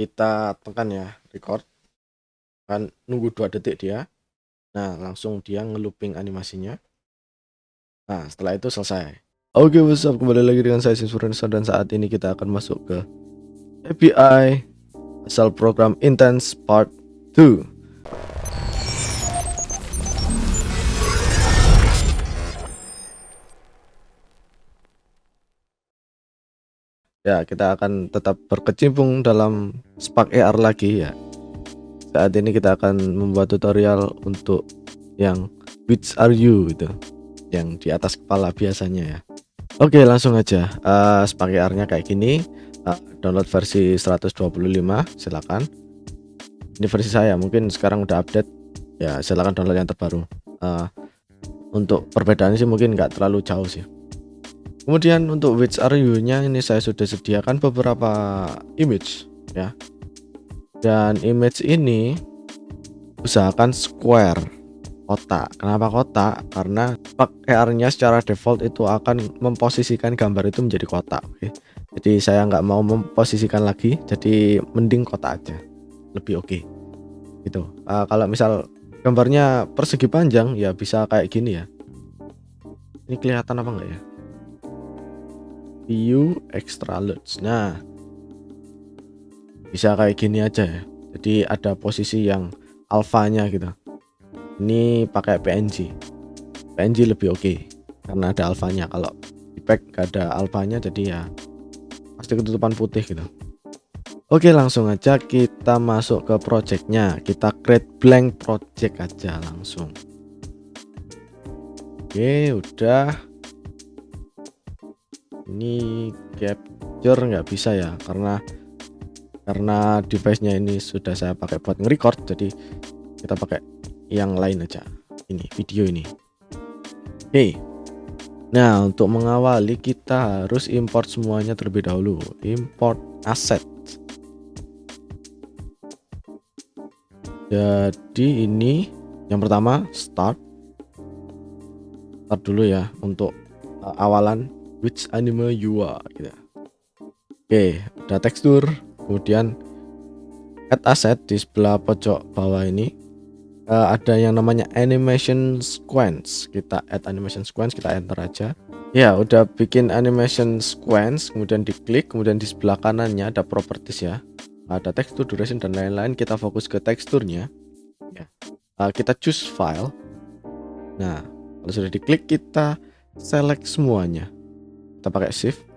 kita tekan ya record, kan nunggu 2 detik dia. Nah, langsung dia ngelooping animasinya. Nah, setelah itu selesai. Oke, what's up? Kembali lagi dengan saya Sinfurnisa, dan saat ini kita akan masuk ke API asal program Intense Part 2. Ya, kita akan tetap berkecimpung dalam Spark AR lagi ya. Saat ini kita akan membuat tutorial untuk yang which are you gitu, yang di atas kepala biasanya ya. Oke, langsung aja. Spark AR-nya kayak gini. Download versi 125, silakan. Ini versi saya, mungkin sekarang udah update. Ya, silakan download yang terbaru. Untuk perbedaannya sih mungkin nggak terlalu jauh sih. Kemudian untuk which are you-nya ini saya sudah sediakan beberapa image ya. Dan image ini usahakan square, kotak. Kenapa kotak? Karena Spark AR-nya secara default itu akan memposisikan gambar itu menjadi kotak. Oke. Jadi saya nggak mau memposisikan lagi, jadi mending kotak aja, lebih oke. Gitu. Kalau misal gambarnya persegi panjang ya bisa kayak gini ya. Ini kelihatan apa enggak ya? View extra large. Nah, bisa kayak gini aja ya. Jadi ada posisi yang alfanya gitu. Ini pakai PNG. PNG lebih oke karena ada alfanya. Kalau di pack gak ada alfanya, jadi ya pasti ketutupan putih gitu. Oke, langsung aja kita masuk ke projectnya. Kita create blank project aja langsung. Oke, udah. Ini capture nggak bisa ya, karena device-nya ini sudah saya pakai buat nge-record, jadi kita pakai yang lain aja. Ini video ini. Oke. Nah, untuk mengawali kita harus import semuanya terlebih dahulu. Import asset. Jadi ini yang pertama start dulu ya untuk awalan which animal you are gitu. Oke, udah tekstur, kemudian add asset di sebelah pojok bawah ini ada yang namanya animation sequence. Kita add animation sequence, kita enter aja. Ya, udah bikin animation sequence, kemudian diklik, kemudian di sebelah kanannya ada properties ya. Ada tekstur, duration dan lain-lain. Kita fokus ke teksturnya. Ya. Kita choose file. Nah, kalau sudah diklik kita select semuanya. Kita pakai shift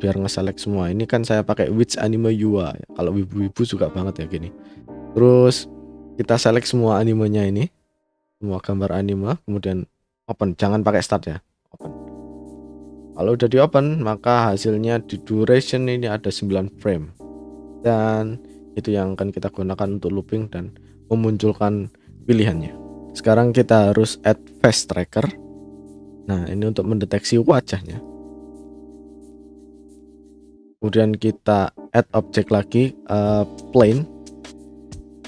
biar nge-select semua. Ini kan saya pakai which animal you are. Kalau wibu-wibu suka banget ya gini. Terus kita select semua animenya ini, semua gambar anime, kemudian open. Jangan pakai start ya, open. Kalau udah di open, maka hasilnya di duration ini ada 9 frame. Dan itu yang akan kita gunakan untuk looping dan memunculkan pilihannya. Sekarang kita harus add face tracker. Nah, ini untuk mendeteksi wajahnya. Kemudian kita add object lagi, plane.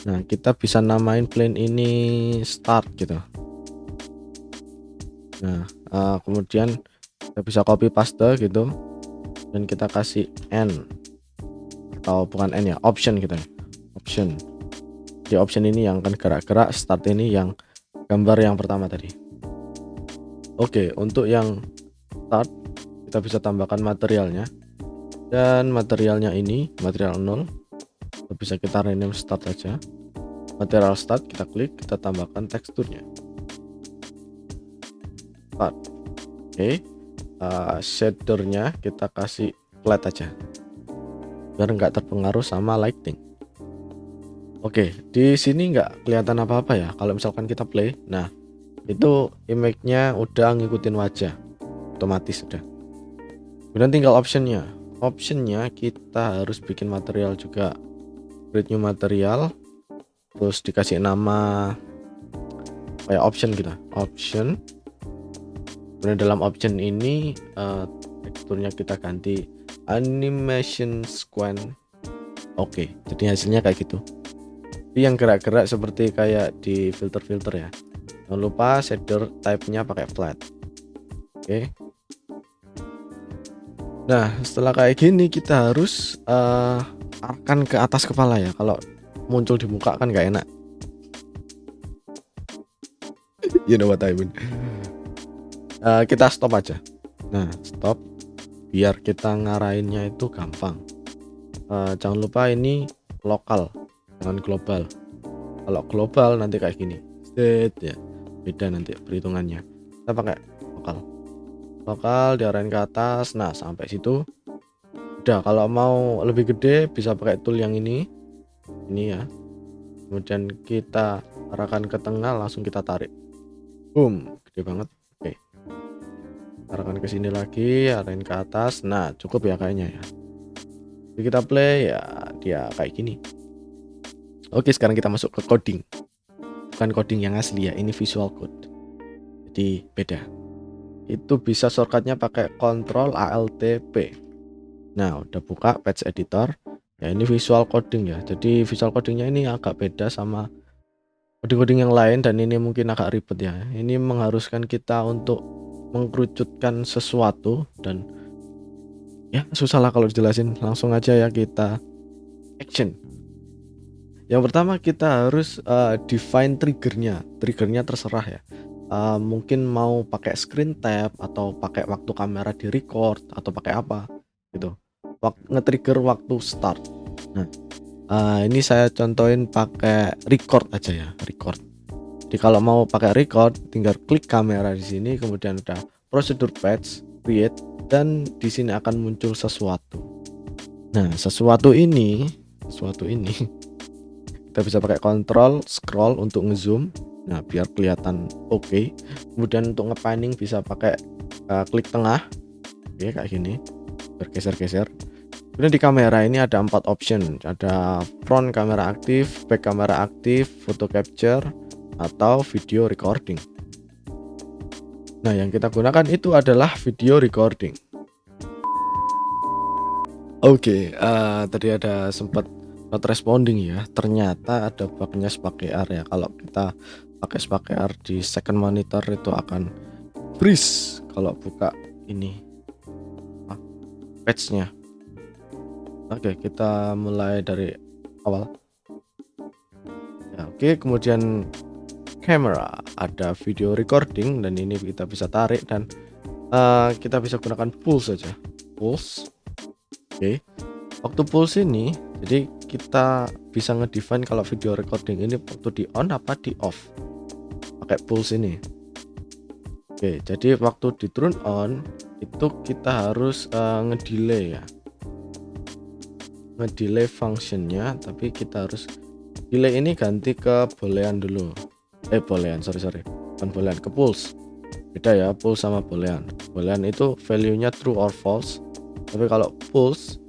Nah, kita bisa namain plane ini start gitu. Nah, kemudian kita bisa copy paste gitu, dan kita kasih n, atau bukan n ya, option gitu. Option. Di option ini yang akan gerak-gerak, start ini yang gambar yang pertama tadi. Oke, untuk yang start kita bisa tambahkan materialnya. Dan materialnya ini material 0, bisa kita rename start aja. Material start kita klik, kita tambahkan teksturnya start. Oke. Shadernya kita kasih flat aja biar nggak terpengaruh sama lighting. Oke, di sini nggak kelihatan apa-apa ya kalau misalkan kita play. Nah, itu image-nya udah ngikutin wajah otomatis sudah. Kemudian tinggal optionnya kita harus bikin material juga. Create new material, terus dikasih nama kayak option gitu, option. Kemudian dalam option ini teksturnya kita ganti animation sequence. Oke, jadi hasilnya kayak gitu. Tapi yang gerak-gerak seperti kayak di filter ya. Jangan lupa shader type-nya pakai flat. Oke. Nah, setelah kayak gini kita harus arahkan ke atas kepala ya, kalau muncul di muka kan nggak enak. You know what I mean. Kita stop aja. Nah, stop biar kita ngarahinnya itu gampang. Jangan lupa ini lokal, jangan global. Kalau global nanti kayak gini, set ya, beda nanti perhitungannya. Kita pakai lokal diarahin ke atas. Nah, sampai situ udah. Kalau mau lebih gede bisa pakai tool yang ini ya. Kemudian kita arahkan ke tengah, langsung kita tarik, boom, gede banget. Oke, arahkan ke sini lagi, arahin ke atas. Nah, cukup ya kayaknya ya. Jadi kita play ya, dia kayak gini. Oke, sekarang kita masuk ke coding. Bukan coding yang asli ya, ini visual code, jadi beda. Itu bisa shortcutnya pakai Ctrl Alt P. Nah, udah buka Patch Editor ya, ini visual coding ya. Jadi visual codingnya ini agak beda sama coding-coding yang lain, dan ini mungkin agak ribet ya. Ini mengharuskan kita untuk mengkerucutkan sesuatu, dan ya susah lah kalau dijelasin. Langsung aja ya, kita action. Yang pertama kita harus define triggernya terserah ya. Mungkin mau pakai screen tap, atau pakai waktu kamera di record, atau pakai apa gitu. Nge-trigger waktu start. Nah, ini saya contohin pakai record aja ya, record. Jadi kalau mau pakai record, tinggal klik kamera di sini, kemudian udah procedure patch, create, dan di sini akan muncul sesuatu. Nah, sesuatu ini kita bisa pakai kontrol scroll untuk ngezoom. Nah, biar kelihatan oke. Kemudian untuk ngepanning bisa pakai klik tengah. Oke, kayak gini. Bergeser-geser. Kemudian di kamera ini ada 4 option. Ada front kamera aktif, back kamera aktif, photo capture, atau video recording. Nah, yang kita gunakan itu adalah video recording. Oke, tadi ada sempat not responding ya. Ternyata ada bugnya Spark AR ya. Kalau kita pakai Spark AR di second monitor itu akan freeze kalau buka ini patchnya. Oke, kita mulai dari awal ya. Oke, kemudian kamera ada video recording, dan ini kita bisa tarik, dan kita bisa gunakan pulse saja, pulse. Oke, waktu pulse ini jadi kita bisa ngedefine kalau video recording ini waktu di on apa di off pakai pulse ini. Oke, jadi waktu di turn on itu kita harus ngedelay ya, ngedelay functionnya, tapi kita harus delay ini ganti ke boolean dulu. Boolean, sorry, bukan boolean, ke pulse. Beda ya, pulse sama boolean. Boolean itu value-nya true or false, tapi kalau pulse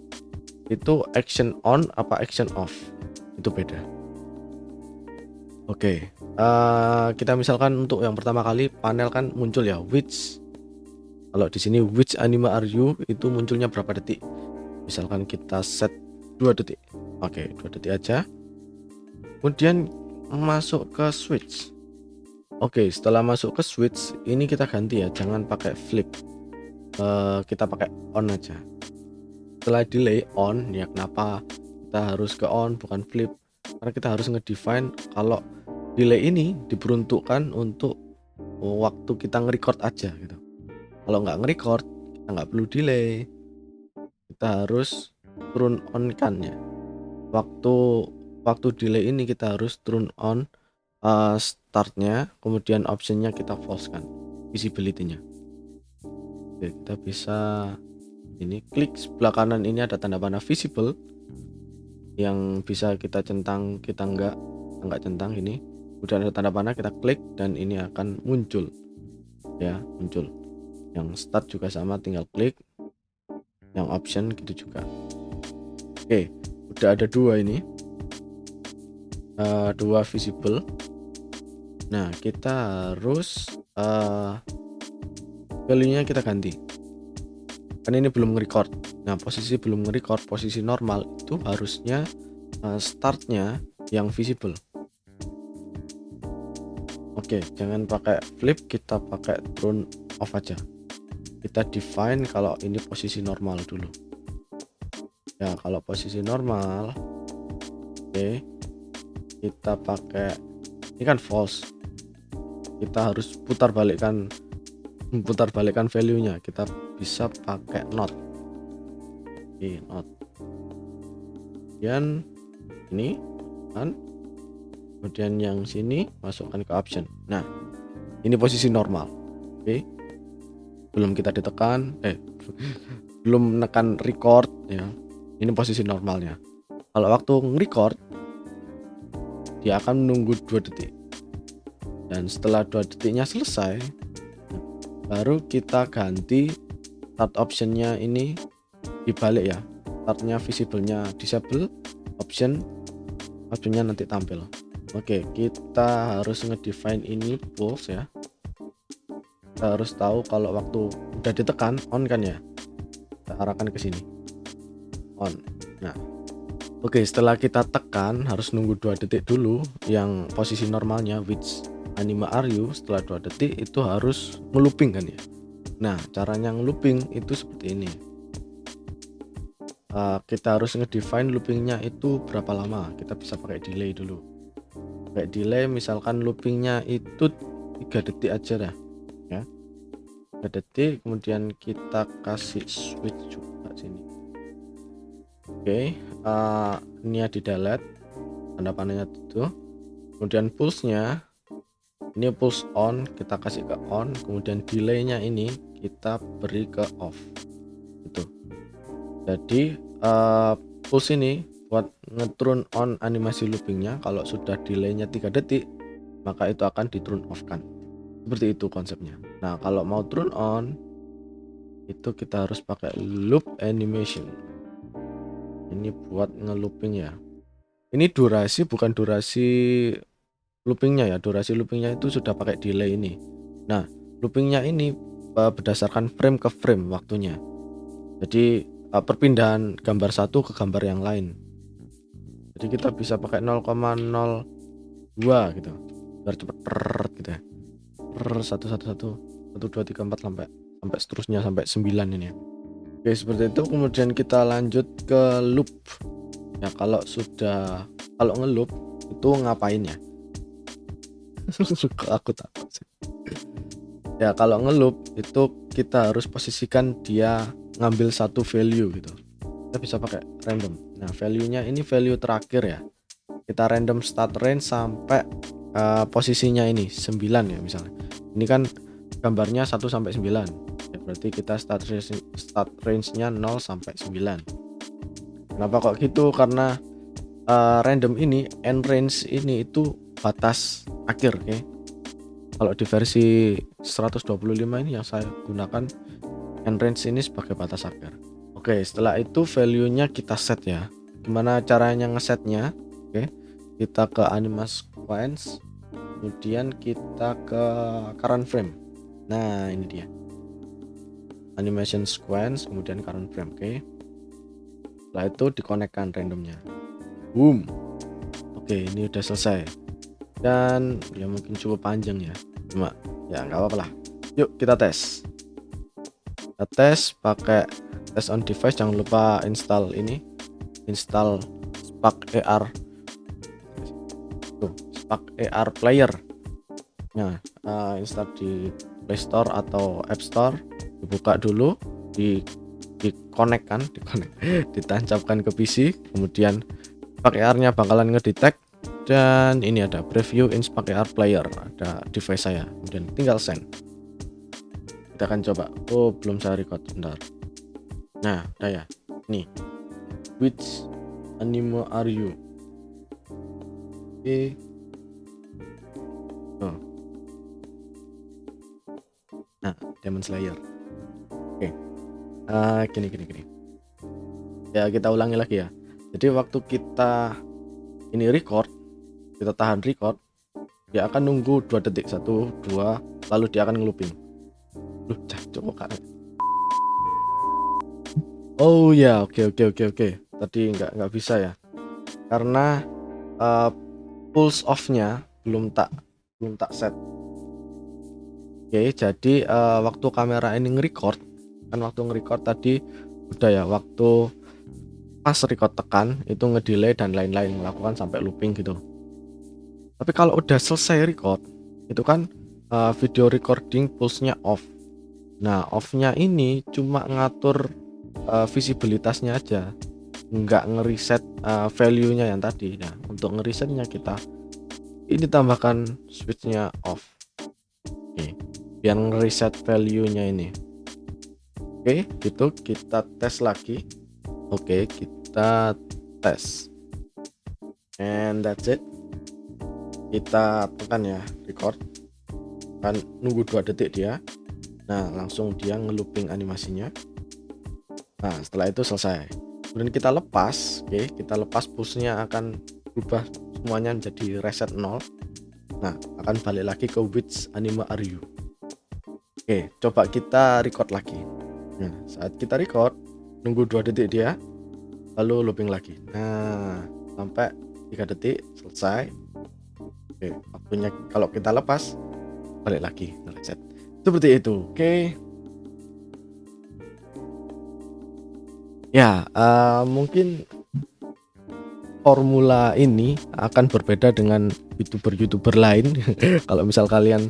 itu action on apa action off, itu beda. Oke, kita misalkan untuk yang pertama kali panel kan muncul ya, which, kalau di sini which anime are you, itu munculnya berapa detik. Misalkan kita set 2 detik. Oke, 2 detik aja. Kemudian masuk ke switch. Oke, setelah masuk ke switch ini kita ganti ya, jangan pakai flip. Kita pakai on aja. Setelah delay on ya, kenapa kita harus ke on bukan flip? Karena kita harus ngedefine kalau delay ini diperuntukkan untuk waktu kita nge-record aja gitu. Kalau nggak nge-record, kita nggak perlu delay. Kita harus turn on kan ya. Waktu delay ini kita harus turn on startnya, kemudian optionnya kita false kan, visibility-nya. Oke, kita bisa ini klik sebelah kanan, ini ada tanda panah visible yang bisa kita centang, kita enggak centang ini. Kemudian ada tanda panah, kita klik dan ini akan muncul ya, muncul. Yang start juga sama, tinggal klik. Yang option gitu juga. Oke, udah ada 2 ini, 2 visible. Nah, kita harus value-nya kita ganti. Kan ini belum nge-record. Nah, posisi belum nge-record, posisi normal itu harusnya startnya yang visible. Oke, jangan pakai flip, kita pakai turn off aja. Kita define kalau ini posisi normal dulu. Ya kalau posisi normal, oke, kita pakai ini kan false, kita harus putar balikkan value nya, kita bisa pakai not. Oke, not, kemudian ini kan, kemudian yang sini masukkan ke option. Nah ini posisi normal. Oke, belum kita ditekan belum menekan record ya, ini posisi normalnya. Kalau waktu nge-record dia akan menunggu 2 detik, dan setelah 2 detiknya selesai baru kita ganti start optionnya ini dibalik ya, startnya visible-nya disable, optionnya nanti tampil. Oke, kita harus ngedefine ini pulse ya, kita harus tahu kalau waktu udah ditekan on kan ya, kita arahkan ke sini on. Nah oke, setelah kita tekan harus nunggu 2 detik dulu yang posisi normalnya, which anime are you, setelah 2 detik itu harus ngelooping kan ya. Nah caranya ngelooping itu seperti ini. Kita harus ngedefine loopingnya itu berapa lama. Kita bisa pakai delay dulu, pakai delay misalkan loopingnya itu 3 detik aja dah ya, 3 detik, kemudian kita kasih switch juga sini. Oke, ini ya di delete tanda panahnya itu, kemudian pulse-nya ini pulse on, kita kasih ke on, kemudian delay-nya ini kita beri ke off itu. Jadi pulse ini buat nge-turn on animasi loopingnya, kalau sudah delay-nya 3 detik maka itu akan di turn off kan, seperti itu konsepnya. Nah kalau mau turn on itu kita harus pakai loop animation, ini buat ngelooping ya. Ini durasi, bukan durasi loopingnya ya, durasi loopingnya itu sudah pakai delay ini. Nah loopingnya ini berdasarkan frame ke frame waktunya, jadi perpindahan gambar satu ke gambar yang lain. Jadi kita bisa pakai 0,02 gitu biar cepet gitu ya, 1 2 3 4 sampai seterusnya sampai 9 ini ya. Oke seperti itu. Kemudian kita lanjut ke loop ya. Kalau ngeloop itu ngapain ya? Aku takut sih ya. Kalau ngeloop itu kita harus posisikan dia ngambil satu value gitu, kita bisa pakai random. Nah value-nya ini value terakhir ya, kita random start range sampai posisinya ini 9 ya misalnya. Ini kan gambarnya 1 sampai 9 ya, berarti kita start range-nya 0 sampai 9. Kenapa kok gitu? Karena random ini end range ini itu batas akhir. Oke, kalau di versi 125 ini yang saya gunakan, end range ini sebagai batas akhir. Oke, setelah itu value-nya kita set ya. Gimana caranya ngesetnya? Oke, kita ke animation sequence, kemudian kita ke current frame. Nah ini dia animation sequence, kemudian current frame. Oke, setelah itu dikonekkan randomnya, boom. Oke, ini udah selesai, dan ya mungkin cukup panjang ya, cuma ya nggak apa-apa lah. Yuk kita tes pakai test on device. Jangan lupa install ini, install Spark AR Spark AR player. Nah install di Play Store atau App Store, dibuka dulu, dikonekkan ditancapkan ke PC, kemudian Spark AR-nya bakalan ngedetect, dan ini ada preview in Spark AR player, ada device saya, kemudian tinggal send. Kita akan coba. Oh belum saya record, bentar. Nah udah ya, nih which anime are you. Oke, oh. Nah Demon Slayer. Oke, gini ya, kita ulangi lagi ya. Jadi waktu kita ini record, kita tahan record, dia akan nunggu 2 detik, 1 2, lalu dia akan ngelooping. Loh coba kan. Oh ya, oke. Tadi nggak bisa ya, karena pulse off-nya belum tak set. Oke, jadi waktu kamera ini nge-record kan, waktu nge-record tadi udah ya, waktu pas record tekan itu ngedelay dan lain-lain, melakukan sampai looping gitu. Tapi kalau udah selesai record itu kan video recording pulse-nya off. Nah, off-nya ini cuma ngatur visibilitasnya aja, nggak ngeriset value-nya yang tadi. Nah, untuk ngerisetnya kita ini tambahkan switch-nya off. Oke, biar ngeriset value-nya ini. Oke, gitu kita tes lagi. Oke, kita tes. And that's it. Kita tekan ya record. Kan nunggu 2 detik dia. Nah, langsung dia ngelooping animasinya. Nah, setelah itu selesai. Kemudian kita lepas, oke, kita lepas pulse-nya akan berubah semuanya menjadi reset 0. Nah, akan balik lagi ke which anime are you. Oke, coba kita record lagi. Nah, saat kita record, nunggu 2 detik dia, lalu looping lagi. Nah, sampai 3 detik selesai. Oke, waktunya kalau kita lepas, balik lagi reset. Seperti itu, oke. Ya, mungkin formula ini akan berbeda dengan YouTuber-YouTuber lain. Kalau misal kalian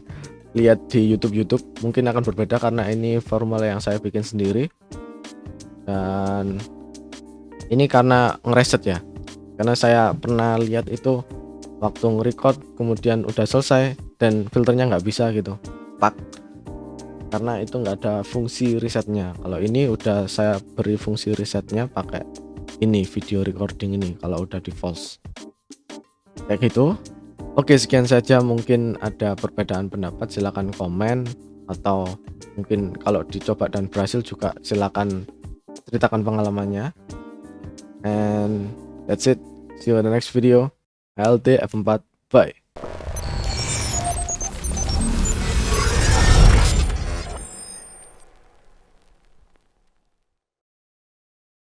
lihat di YouTube mungkin akan berbeda karena ini formula yang saya bikin sendiri. Dan ini karena ngereset ya. Karena saya pernah lihat itu waktu nge-record kemudian udah selesai dan filternya nggak bisa gitu, stuck. Karena itu nggak ada fungsi resetnya. Kalau ini udah saya beri fungsi resetnya pakai ini video recording ini kalau udah di false kayak gitu. Oke, sekian saja. Mungkin ada perbedaan pendapat, silakan komen, atau mungkin kalau dicoba dan berhasil juga silakan ceritakan pengalamannya. And that's it, see you in the next video. LT F4, bye.